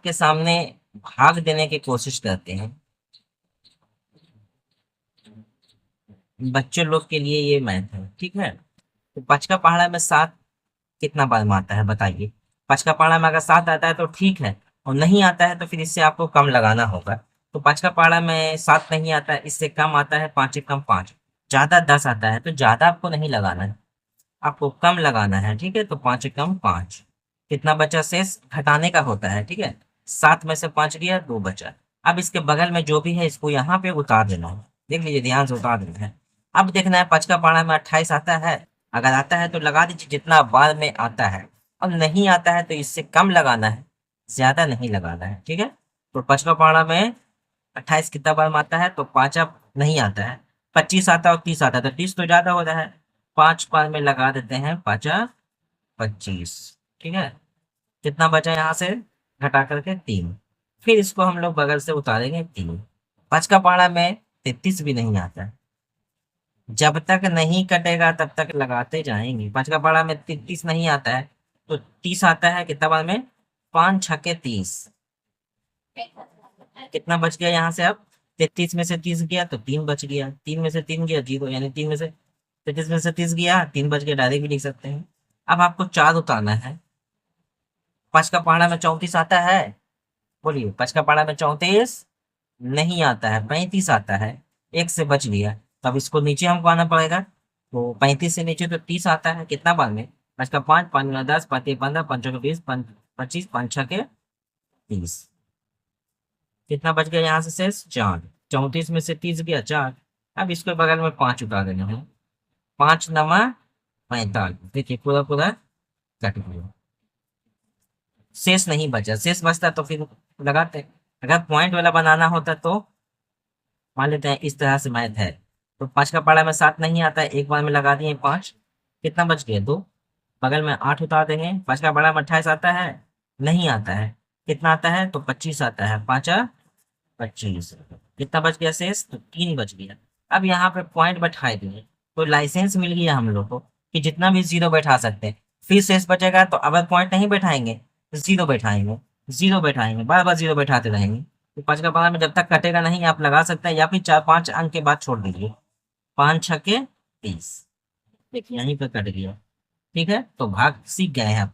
आपके सामने भाग देने की कोशिश करते हैं। बच्चों लोग के लिए ये मैथ है, ठीक है। तो 5 का पहाड़ा में 7 कितना बार में आता है बताइए। 5 का पहाड़ा में अगर 7 आता है तो ठीक है, और नहीं आता है तो फिर इससे आपको कम लगाना होगा। तो 5 का पहाड़ा में 7 नहीं आता है, इससे कम आता है 5 एक कम 5, ज्यादा 10 आता है, तो ज्यादा आपको नहीं लगाना है, आपको कम लगाना है, ठीक है। तो 5 एक कम 5, कितना बचा शेष, घटाने का होता है, ठीक है। 7 में से 5 गया, 2 बचा। अब इसके बगल में जो भी है इसको यहाँ पे उतार देना है, देख लीजिए ध्यान से उतार देना है। अब देखना है 5 का पहाड़ा में 28 आता है, अगर आता है तो लगा दीजिए जितना बार में आता है, और नहीं आता है तो इससे कम लगाना है, ज्यादा नहीं लगाना है, ठीक है। तो 5 का पहाड़ा में 28 कितना बार में आता है, तो 5 अब नहीं आता है, 25 आता है और 30 आता है, तो 30 तो ज्यादा हो रहा है, 5 बार में लगा देते हैं, 5 25, ठीक है। कितना बचा यहाँ से, घटा करके 3, फिर इसको हम लोग बगल से उतारेंगे 3। 5 का पहाड़ा में 33 भी नहीं आता है, जब तक नहीं कटेगा तब तक लगाते जाएंगे। 5 का पहाड़ा में 33 नहीं आता है, तो 30 आता है, कितना बार में, 5 छके 30, कितना बच गया यहाँ से अब, 33 में से 30 गया तो 3 बच गया, 3 में से 3 गया 0, यानी 3 में से 33 में से 30 गया, 3 बच गया, डायरेक्ट भी लिख सकते हैं। अब आपको 4 उतारना है। 5 का पहाड़ा में 34 आता है, बोलिए। 5 का पहाड़ा में 34 नहीं आता है, 35 आता है, एक से बच गया, तो अब इसको नीचे हमको आना पड़ेगा। तो 35 से नीचे तो 30 आता है, कितना बार में, 5 का 5, 5 गुना 10, 5 तिया 15, 5 चौके 20, 25, 5 छके 30, कितना बच गया यहाँ से शेष, 4। 34 में से 30 गया 4। अब इसके बगल में 5 उतार देना है, 5 नमा 45, देखिए पूरा पूरा कट गया, शेष नहीं बचा। शेष बचता तो फिर लगाते, अगर पॉइंट वाला बनाना होता तो मान लेते हैं इस तरह से मैथ है। तो 5 का पहाड़ा में 7 नहीं आता है, एक बार में लगा दिए 5, कितना बच गया 2, बगल में 8 उतार देंगे। 5 का पहाड़ा में 28 आता है, नहीं आता है, कितना आता है, तो 25 आता है, 5 25, कितना बच गया शेष, तो 3 बच गया। अब यहाँ पे पॉइंट बैठा दिए, तो लाइसेंस मिल गया हम लोग को कि जितना भी जीरो बैठा सकते हैं। फिर शेष बचेगा तो अगर पॉइंट नहीं बैठाएंगे तो जीरो बैठाएंगे, जीरो बैठाएंगे, बार बार जीरो बैठाते रहेंगे। तो 5 का पहाड़ा में जब तक कटेगा नहीं आप लगा सकते हैं, या फिर 4-5 अंक के बाद छोड़ दीजिए। 5 छके 30, देखिए यहीं पे कट गया, ठीक है। तो भाग सीख गए हैं आप।